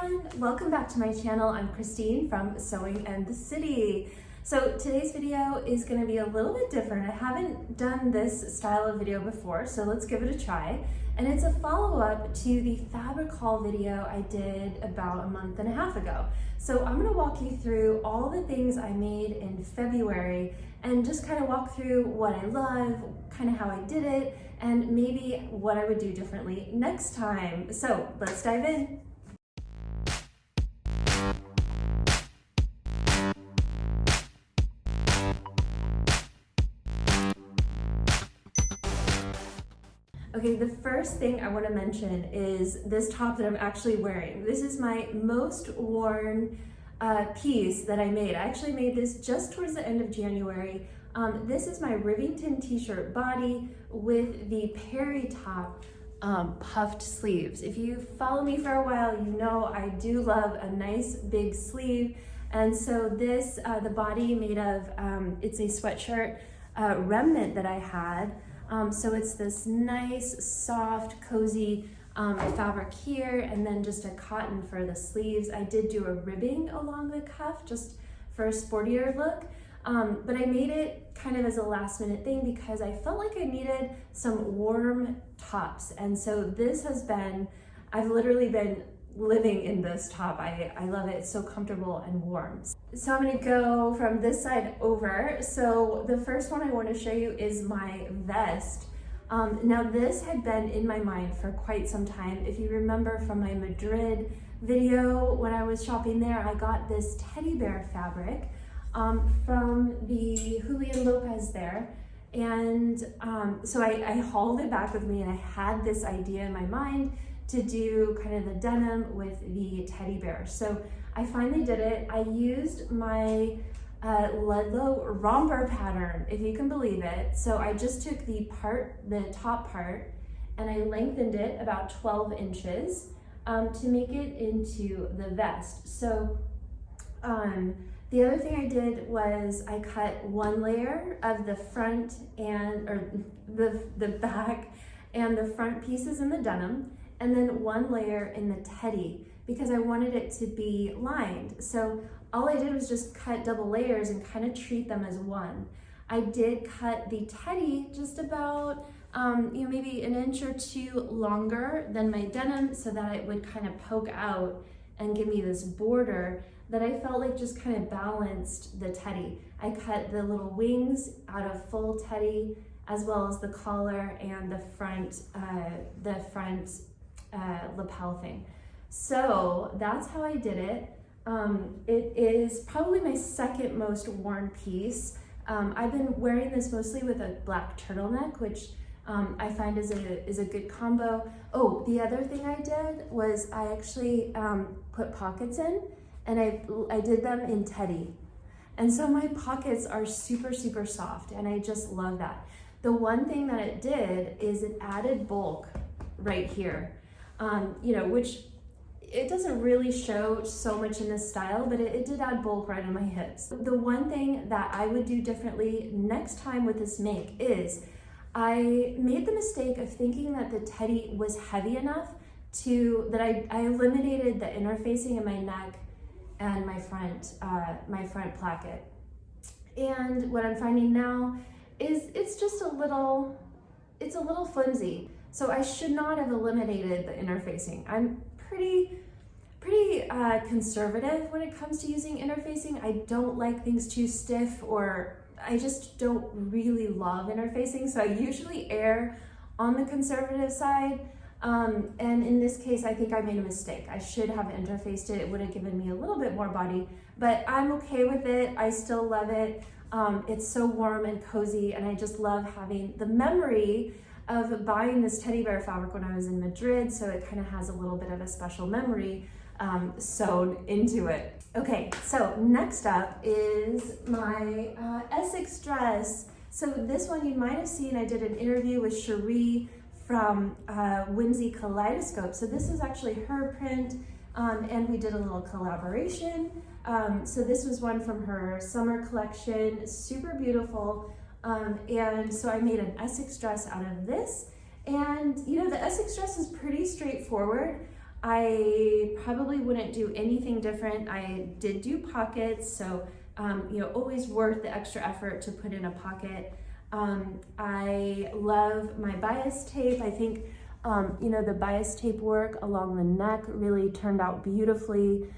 everyone, welcome back to my channel. I'm Christine from Sewing and the City. So today's video is going to be a little bit different. I haven't done this style of video before, so let's give it a try. And it's a follow-up to the fabric haul video I did about a month and a half ago. So I'm going to walk you through all the things I made in February and just kind of walk through what I love, kind of how I did it, and maybe what I would do differently next time. So let's dive in. Okay, the first thing I want to mention is this top that I'm actually wearing. This is my most worn piece that I made. I actually made this just towards the end of January. This is my Rivington t-shirt body with the Perry top puffed sleeves. If you follow me for a while, you know I do love a nice big sleeve. And so this, the body made of, it's a sweatshirt remnant that I had. So it's this nice, soft, cozy fabric here, and then just a cotton for the sleeves. I did do a ribbing along the cuff just for a sportier look, but I made it kind of as a last minute thing because I felt like I needed some warm tops. And so this has been, I've literally been living in this top. I love it. It's so comfortable and warm. So I'm going to go from this side over. So the first one I want to show you is my vest. Now this had been in my mind for quite some time. If you remember from my Madrid video, when I was shopping there, I got this teddy bear fabric from the Julian Lopez there. And so I hauled it back with me, and I had this idea in my mind to do kind of the denim with the teddy bear. So I finally did it. I used my Ludlow romper pattern, if you can believe it. So I just took the top part, and I lengthened it about 12 inches to make it into the vest. So the other thing I did was I cut one layer of the front or the back and the front pieces in the denim, and then one layer in the teddy because I wanted it to be lined. So all I did was just cut double layers and kind of treat them as one. I did cut the teddy just about, maybe an inch or two longer than my denim so that it would kind of poke out and give me this border that I felt like just kind of balanced the teddy. I cut the little wings out of full teddy, as well as the collar and the front lapel thing. So that's how I did it. It is probably my second most worn piece. I've been wearing this mostly with a black turtleneck, which I find is a good combo. Oh, the other thing I did was I actually put pockets in, and I did them in teddy. And so my pockets are super, super soft, and I just love that. The one thing that it did is it added bulk right here, which it doesn't really show so much in this style, but it did add bulk right on my hips. The one thing that I would do differently next time with this make is I made the mistake of thinking that the teddy was heavy enough that I eliminated the interfacing in my neck and my front placket. And what I'm finding now is it's a little flimsy. So I should not have eliminated the interfacing. I'm pretty conservative when it comes to using interfacing. I don't like things too stiff, or I just don't really love interfacing. So I usually err on the conservative side. And in this case, I think I made a mistake. I should have interfaced it. It would have given me a little bit more body, but I'm okay with it. I still love it. It's so warm and cozy, and I just love having the memory of buying this teddy bear fabric when I was in Madrid, so it kind of has a little bit of a special memory sewn into it. Okay, so next up is my Essex dress. So this one you might have seen, I did an interview with Cherie from Whimsy Kaleidoscope. So this is actually her print, and we did a little collaboration. So this was one from her summer collection, super beautiful. And so I made an Essex dress out of this. And the Essex dress is pretty straightforward. I probably wouldn't do anything different. I did do pockets, so always worth the extra effort to put in a pocket. I love my bias tape. I think the bias tape work along the neck really turned out beautifully.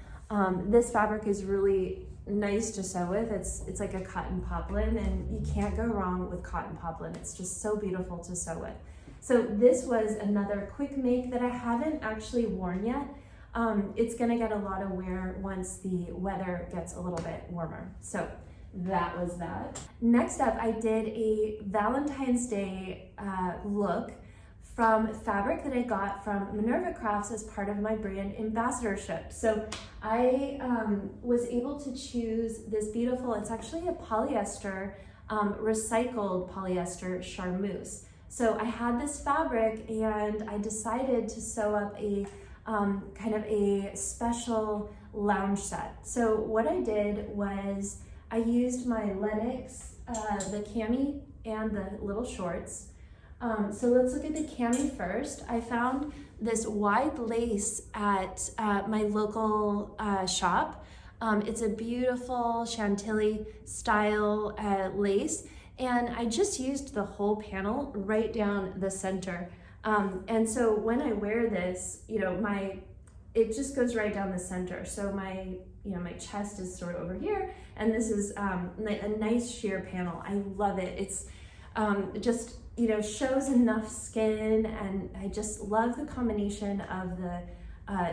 This fabric is really nice to sew with. It's like a cotton poplin, and you can't go wrong with cotton poplin. It's just so beautiful to sew with. So this was another quick make that I haven't actually worn yet. It's gonna get a lot of wear once the weather gets a little bit warmer. So that was that. Next up, I did a Valentine's Day look from fabric that I got from Minerva Crafts as part of my brand ambassadorship. So I was able to choose this beautiful, it's actually a polyester, recycled polyester charmeuse. So I had this fabric and I decided to sew up a kind of a special lounge set. So what I did was I used my Lennox, the cami and the little shorts. So let's look at the cami first. I found this wide lace at my local shop. It's a beautiful Chantilly style lace, and I just used the whole panel right down the center. And so when I wear this, it just goes right down the center. So my chest is sort of over here, and this is a nice sheer panel. I love it. It's just shows enough skin, and I just love the combination of the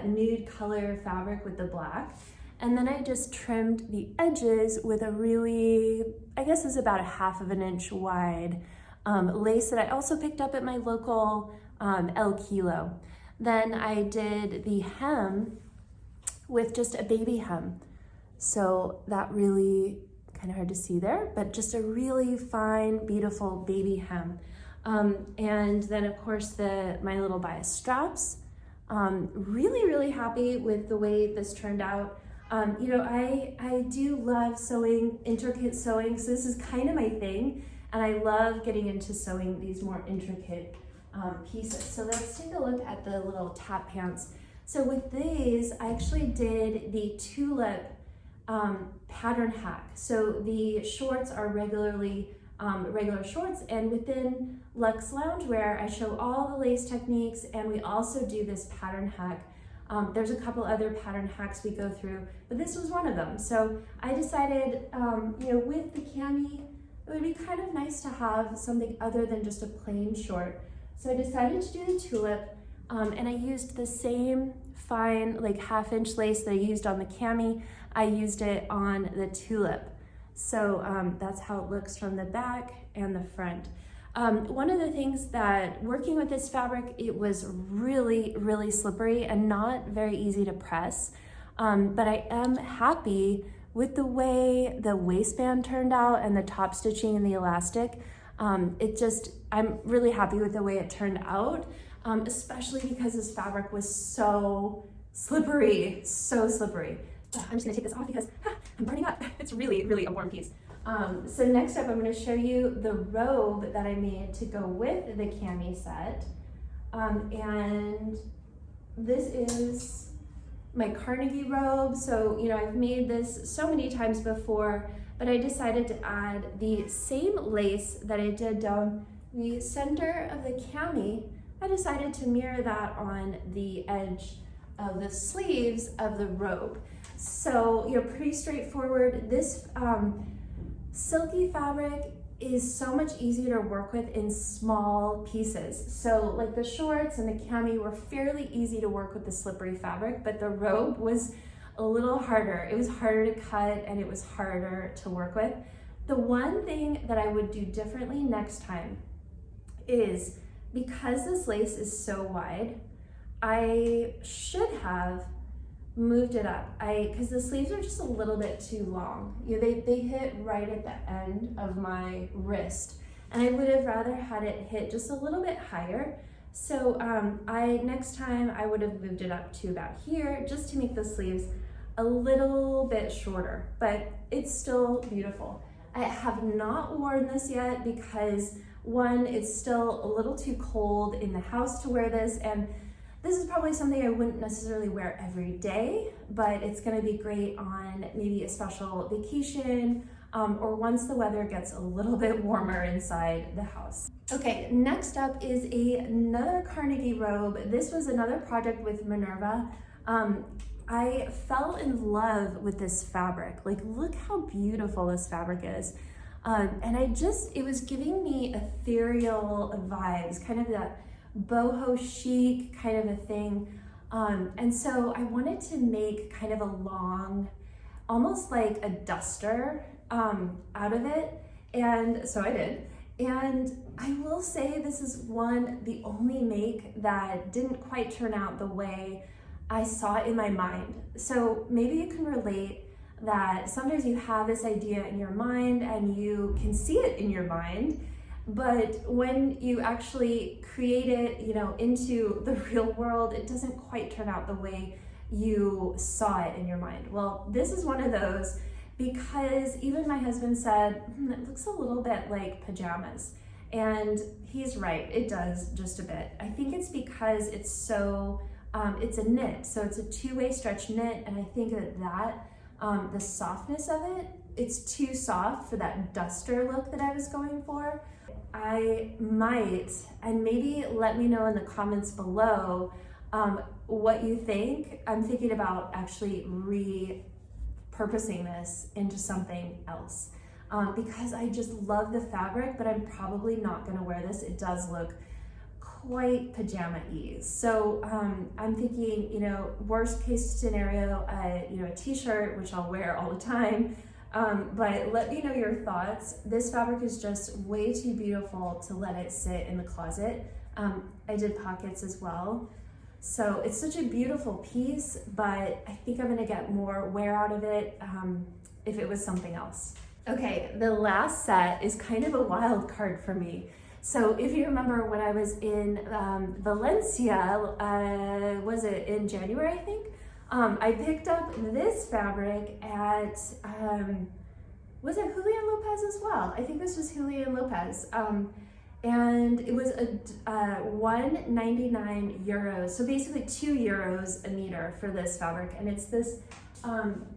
nude color fabric with the black. And then I just trimmed the edges with a really, I guess is about a 1/2 inch wide lace that I also picked up at my local El Kilo. Then I did the hem with just a baby hem. So that really, kind of hard to see there, but just a really fine, beautiful baby hem. And then of course my little bias straps. Really, really happy with the way this turned out. I do love sewing, intricate sewing, so this is kind of my thing, and I love getting into sewing these more intricate pieces. So let's take a look at the little tap pants. So with these, I actually did the Tulip pattern hack. So the shorts are regular shorts, and within Luxe Loungewear, I show all the lace techniques, and we also do this pattern hack. There's a couple other pattern hacks we go through, but this was one of them. So I decided, with the cami, it would be kind of nice to have something other than just a plain short. So I decided to do the Tulip, and I used the same fine, like 1/2 inch lace that I used on the cami. I used it on the Tulip. So that's how it looks from the back and the front. One of the things that working with this fabric, it was really, really slippery and not very easy to press. But I am happy with the way the waistband turned out and the top stitching and the elastic. I'm really happy with the way it turned out, especially because this fabric was so slippery, so slippery. I'm just gonna take this off because I'm burning up. It's really, really a warm piece. So next up, I'm gonna show you the robe that I made to go with the cami set. And this is my Carnegie robe. So, I've made this so many times before, but I decided to add the same lace that I did down the center of the cami. I decided to mirror that on the edge of the sleeves of the robe. So, pretty straightforward. This silky fabric is so much easier to work with in small pieces. So like the shorts and the cami were fairly easy to work with the slippery fabric, but the robe was a little harder. It was harder to cut and it was harder to work with. The one thing that I would do differently next time is, because this lace is so wide, I should have moved it up. Because the sleeves are just a little bit too long. They hit right at the end of my wrist, and I would have rather had it hit just a little bit higher. So next time I would have moved it up to about here, just to make the sleeves a little bit shorter, but it's still beautiful. I have not worn this yet because, one, it's still a little too cold in the house to wear this, and This is probably something I wouldn't necessarily wear every day, but it's gonna be great on maybe a special vacation or once the weather gets a little bit warmer inside the house. Okay, next up is another Carnegie robe. This was another project with Minerva. I fell in love with this fabric. Like, look how beautiful this fabric is. And it was giving me ethereal vibes, kind of that boho chic kind of a thing. And so I wanted to make kind of a long, almost like a duster out of it. And so I did. And I will say this is the only make that didn't quite turn out the way I saw it in my mind. So maybe you can relate that sometimes you have this idea in your mind and you can see it in your mind, but when you actually create it, into the real world, it doesn't quite turn out the way you saw it in your mind. Well, this is one of those, because even my husband said, it looks a little bit like pajamas. And he's right, it does just a bit. I think it's because it's so, it's a knit, so it's a two-way stretch knit, and I think that the softness of it, it's too soft for that duster look that I was going for. I might, and maybe let me know in the comments below what you think. I'm thinking about actually repurposing this into something else because I just love the fabric, but I'm probably not gonna wear this. It does look quite pajama-y. So I'm thinking, worst case scenario, a t-shirt, which I'll wear all the time. But let me know your thoughts. This fabric is just way too beautiful to let it sit in the closet. I did pockets as well. So it's such a beautiful piece, but I think I'm gonna get more wear out of it if it was something else. Okay, the last set is kind of a wild card for me. So if you remember when I was in Valencia, was it in January, I think? I picked up this fabric at, was it Julian Lopez as well? I think this was Julian Lopez. And it was a 1.99 euros. So basically €2 a meter for this fabric. And it's this,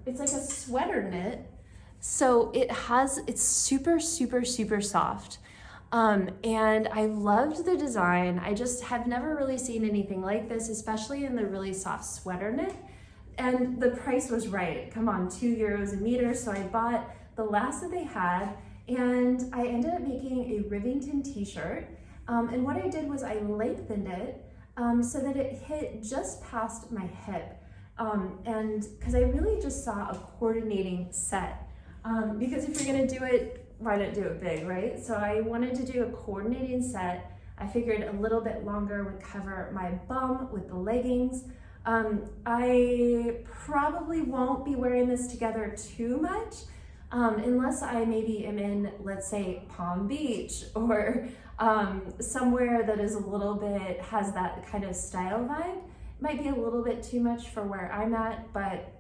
it's like a sweater knit. So it's super, super, super soft. And I loved the design. I just have never really seen anything like this, especially in the really soft sweater knit. And the price was right. Come on, €2 a meter. So I bought the last that they had, and I ended up making a Rivington t-shirt. And what I did was I lengthened it so that it hit just past my hip. And because I really just saw a coordinating set. Because if you're gonna do it, why not do it big, right? So I wanted to do a coordinating set. I figured a little bit longer would cover my bum with the leggings. I probably won't be wearing this together too much unless I maybe am in, let's say, Palm Beach or somewhere that is a little bit, has that kind of style vibe. It might be a little bit too much for where I'm at, but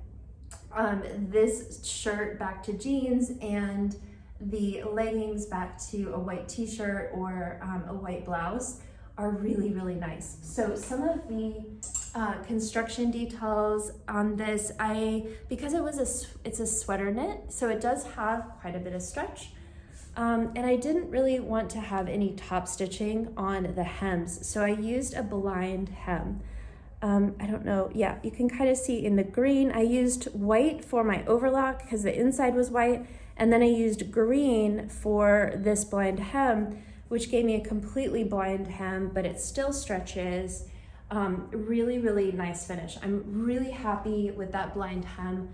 this shirt back to jeans and the leggings back to a white t-shirt or a white blouse are really, really nice. So some of the construction details on this, because it's a sweater knit, so it does have quite a bit of stretch. And I didn't really want to have any top stitching on the hems, so I used a blind hem. I don't know, yeah, you can kind of see in the green, I used white for my overlock because the inside was white, and then I used green for this blind hem, which gave me a completely blind hem, but it still stretches. Really, really nice finish. I'm really happy with that blind hem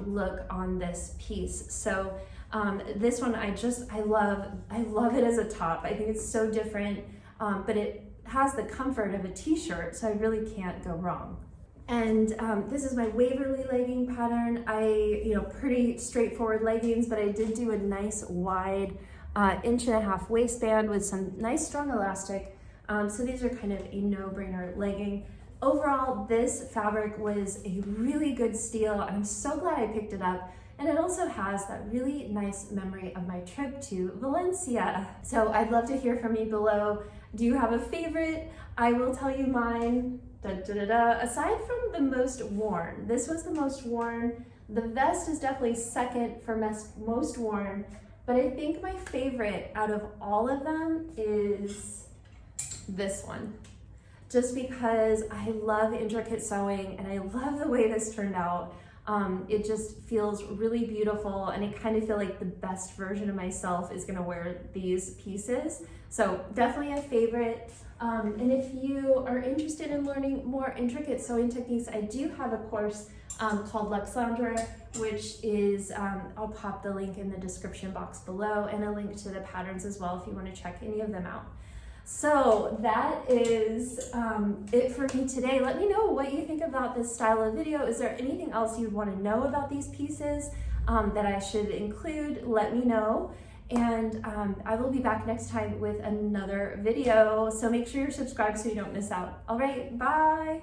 look on this piece. So this one, I love it as a top. I think it's so different, but it has the comfort of a t-shirt, so I really can't go wrong. And this is my Waverly legging pattern. Pretty straightforward leggings, but I did do a nice wide 1.5 inch waistband with some nice strong elastic. So these are kind of a no-brainer legging. Overall, this fabric was a really good steal, and I'm so glad I picked it up. And it also has that really nice memory of my trip to Valencia. So I'd love to hear from you below. Do you have a favorite? I will tell you mine Aside from the most worn, this was the most worn. The vest is definitely second for most worn, but I think my favorite out of all of them is this one. Just because I love intricate sewing and I love the way this turned out. It just feels really beautiful, and I kind of feel like the best version of myself is gonna wear these pieces. So definitely a favorite. And if you are interested in learning more intricate sewing techniques, I do have a course called Luxe Loungewear, which is, I'll pop the link in the description box below, and a link to the patterns as well if you want to check any of them out. So that is it for me today. Let me know what you think about this style of video. Is there anything else you'd want to know about these pieces that I should include? Let me know. And I will be back next time with another video. So make sure you're subscribed so you don't miss out. All right, bye.